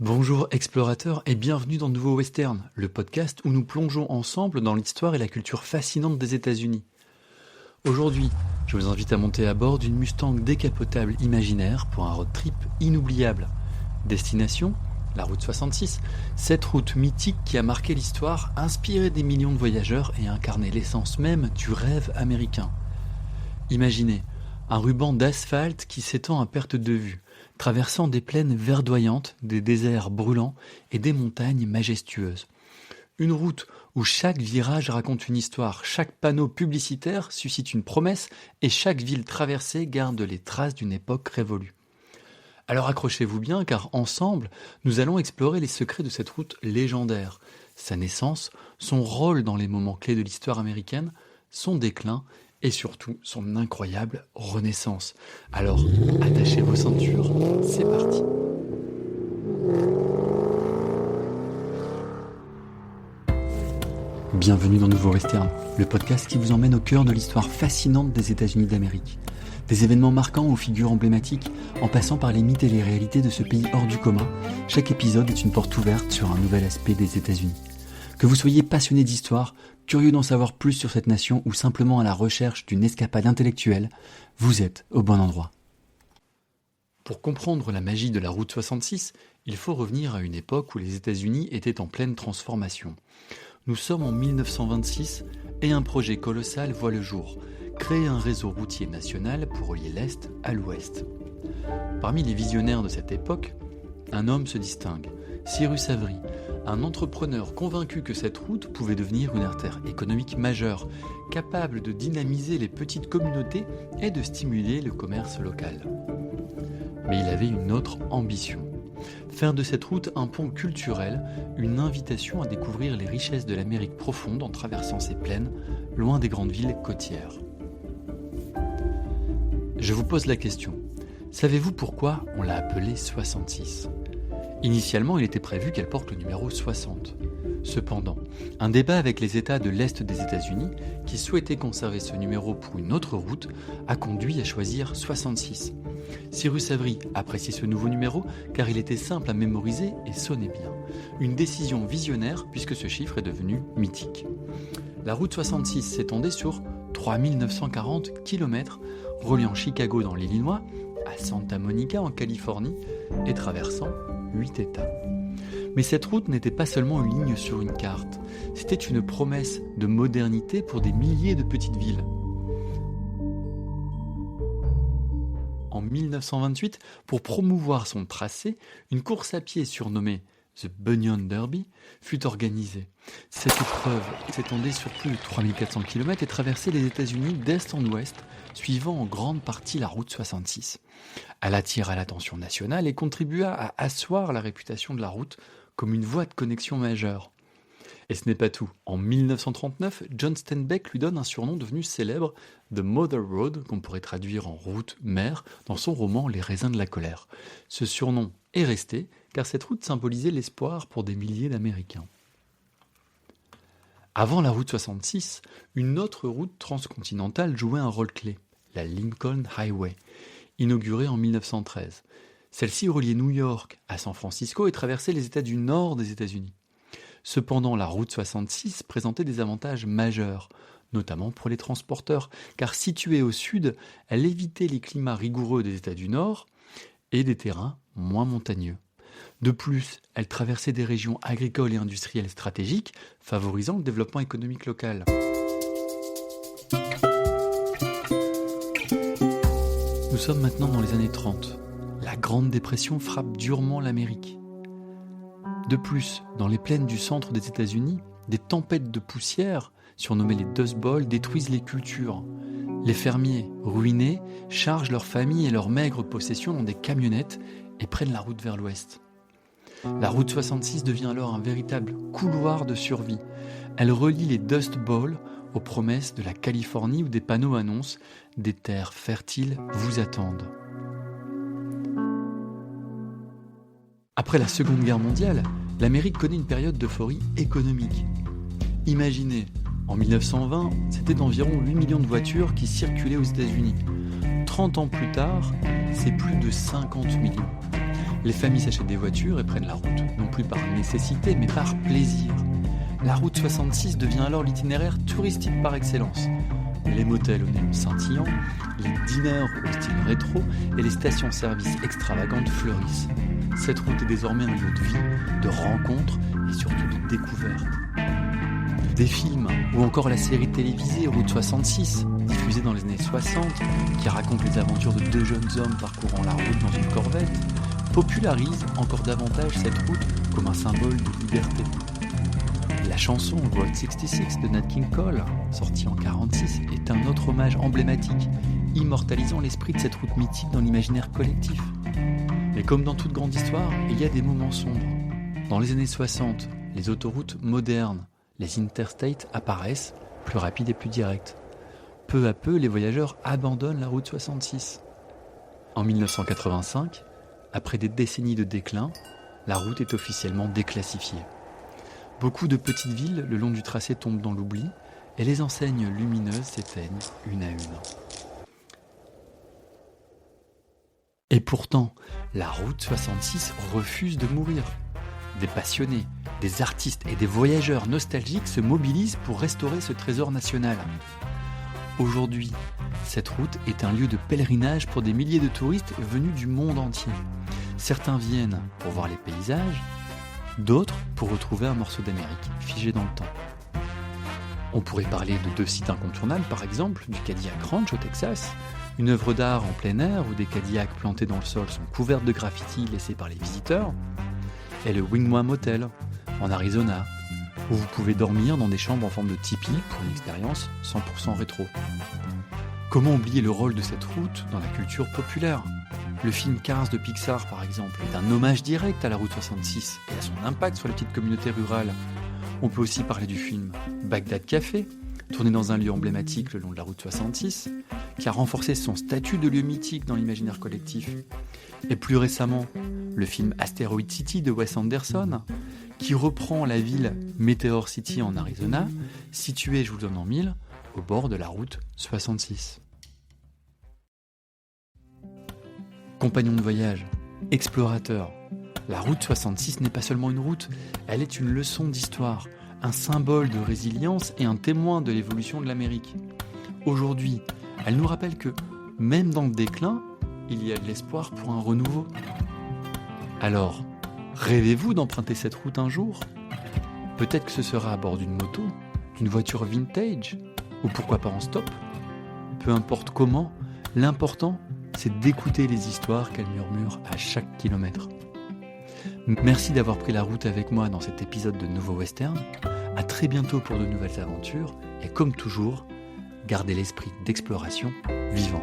Bonjour explorateurs et bienvenue dans Nouveau Western, le podcast où nous plongeons ensemble dans l'histoire et la culture fascinante des États-Unis. Aujourd'hui, je vous invite à monter à bord d'une Mustang décapotable imaginaire pour un road trip inoubliable. Destination, la route 66, cette route mythique qui a marqué l'histoire, inspiré des millions de voyageurs et incarné l'essence même du rêve américain. Imaginez un ruban d'asphalte qui s'étend à perte de vue, traversant des plaines verdoyantes, des déserts brûlants et des montagnes majestueuses. Une route où chaque virage raconte une histoire, chaque panneau publicitaire suscite une promesse et chaque ville traversée garde les traces d'une époque révolue. Alors accrochez-vous bien car ensemble, nous allons explorer les secrets de cette route légendaire, sa naissance, son rôle dans les moments clés de l'histoire américaine, son déclin et surtout son incroyable renaissance. Alors, attachez vos ceintures, c'est parti. Bienvenue dans Nouveau Western, le podcast qui vous emmène au cœur de l'histoire fascinante des États-Unis d'Amérique. Des événements marquants aux figures emblématiques, en passant par les mythes et les réalités de ce pays hors du commun, chaque épisode est une porte ouverte sur un nouvel aspect des États-Unis. Que vous soyez passionné d'histoire, curieux d'en savoir plus sur cette nation ou simplement à la recherche d'une escapade intellectuelle, vous êtes au bon endroit. Pour comprendre la magie de la route 66, il faut revenir à une époque où les États-Unis étaient en pleine transformation. Nous sommes en 1926 et un projet colossal voit le jour, créer un réseau routier national pour relier l'Est à l'Ouest. Parmi les visionnaires de cette époque, un homme se distingue, Cyrus Avery, un entrepreneur convaincu que cette route pouvait devenir une artère économique majeure, capable de dynamiser les petites communautés et de stimuler le commerce local. Mais il avait une autre ambition. Faire de cette route un pont culturel, une invitation à découvrir les richesses de l'Amérique profonde en traversant ses plaines, loin des grandes villes côtières. Je vous pose la question, savez-vous pourquoi on l'a appelée 66 ? Initialement, il était prévu qu'elle porte le numéro 60. Cependant, un débat avec les États de l'Est des États-Unis, qui souhaitaient conserver ce numéro pour une autre route, a conduit à choisir 66. Cyrus Avery appréciait ce nouveau numéro car il était simple à mémoriser et sonnait bien. Une décision visionnaire puisque ce chiffre est devenu mythique. La route 66 s'étendait sur 3940 km, reliant Chicago dans l'Illinois à Santa Monica en Californie et traversant 8 États. Mais cette route n'était pas seulement une ligne sur une carte, c'était une promesse de modernité pour des milliers de petites villes. En 1928, pour promouvoir son tracé, une course à pied surnommée The Bunyan Derby fut organisée. Cette épreuve s'étendait sur plus de 3400 km et traversait les États-Unis d'est en ouest, suivant en grande partie la route 66. Elle attira l'attention nationale et contribua à asseoir la réputation de la route comme une voie de connexion majeure. Et ce n'est pas tout. En 1939, John Steinbeck lui donne un surnom devenu célèbre, The Mother Road, qu'on pourrait traduire en route mère, dans son roman Les raisins de la colère. Ce surnom est resté, car cette route symbolisait l'espoir pour des milliers d'Américains. Avant la route 66, une autre route transcontinentale jouait un rôle clé, la Lincoln Highway, inaugurée en 1913. Celle-ci reliait New York à San Francisco et traversait les États du nord des États-Unis. Cependant, la route 66 présentait des avantages majeurs, notamment pour les transporteurs, car située au sud, elle évitait les climats rigoureux des États du nord et des terrains moins montagneux. De plus, elle traversait des régions agricoles et industrielles stratégiques, favorisant le développement économique local. Nous sommes maintenant dans les années 30. La Grande Dépression frappe durement l'Amérique. De plus, dans les plaines du centre des États-Unis, des tempêtes de poussière, surnommées les Dust Bowl, détruisent les cultures. Les fermiers, ruinés, chargent leurs familles et leurs maigres possessions dans des camionnettes et prennent la route vers l'ouest. La route 66 devient alors un véritable couloir de survie. Elle relie les Dust Bowl aux promesses de la Californie où des panneaux annoncent « Des terres fertiles vous attendent ». Après la Seconde Guerre mondiale, l'Amérique connaît une période d'euphorie économique. Imaginez, en 1920, c'était d'environ 8 millions de voitures qui circulaient aux États-Unis. 30 ans plus tard, c'est plus de 50 millions. Les familles s'achètent des voitures et prennent la route, non plus par nécessité, mais par plaisir. La route 66 devient alors l'itinéraire touristique par excellence. Les motels aux néons scintillants, les diners au style rétro et les stations-service extravagantes fleurissent. Cette route est désormais un lieu de vie, de rencontres et surtout de découvertes. Des films ou encore la série télévisée Route 66, diffusée dans les années 60, qui raconte les aventures de deux jeunes hommes parcourant la route dans une corvette, popularise encore davantage cette route comme un symbole de liberté. La chanson Route 66 de Nat King Cole, sortie en 1946, est un autre hommage emblématique, immortalisant l'esprit de cette route mythique dans l'imaginaire collectif. Mais comme dans toute grande histoire, il y a des moments sombres. Dans les années 60, les autoroutes modernes, les interstates apparaissent, plus rapides et plus directes. Peu à peu, les voyageurs abandonnent la route 66. En 1985, après des décennies de déclin, la route est officiellement déclassifiée. Beaucoup de petites villes le long du tracé tombent dans l'oubli et les enseignes lumineuses s'éteignent une à une. Et pourtant, la route 66 refuse de mourir. Des passionnés, des artistes et des voyageurs nostalgiques se mobilisent pour restaurer ce trésor national. Aujourd'hui, cette route est un lieu de pèlerinage pour des milliers de touristes venus du monde entier. Certains viennent pour voir les paysages, d'autres pour retrouver un morceau d'Amérique figé dans le temps. On pourrait parler de deux sites incontournables, par exemple, du Cadillac Ranch au Texas, une œuvre d'art en plein air où des Cadillacs plantés dans le sol sont couverts de graffitis laissés par les visiteurs, et le Wigwam Hotel en Arizona, où vous pouvez dormir dans des chambres en forme de tipi pour une expérience 100% rétro. Comment oublier le rôle de cette route dans la culture populaire ? Le film Cars de Pixar, par exemple, est un hommage direct à la route 66 et à son impact sur les petites communautés rurales. On peut aussi parler du film Bagdad Café, tourné dans un lieu emblématique le long de la route 66, qui a renforcé son statut de lieu mythique dans l'imaginaire collectif. Et plus récemment, le film Asteroid City de Wes Anderson, qui reprend la ville Meteor City en Arizona, située, je vous le donne en mille, au bord de la route 66. Compagnons de voyage, explorateurs, la route 66 n'est pas seulement une route, elle est une leçon d'histoire, un symbole de résilience et un témoin de l'évolution de l'Amérique. Aujourd'hui, elle nous rappelle que, même dans le déclin, il y a de l'espoir pour un renouveau. Alors, rêvez-vous d'emprunter cette route un jour ? Peut-être que ce sera à bord d'une moto, d'une voiture vintage, ou pourquoi pas en stop ? Peu importe comment, l'important, c'est d'écouter les histoires qu'elles murmurent à chaque kilomètre. Merci d'avoir pris la route avec moi dans cet épisode de Nouveau Western. À très bientôt pour de nouvelles aventures, et comme toujours, gardez l'esprit d'exploration vivant.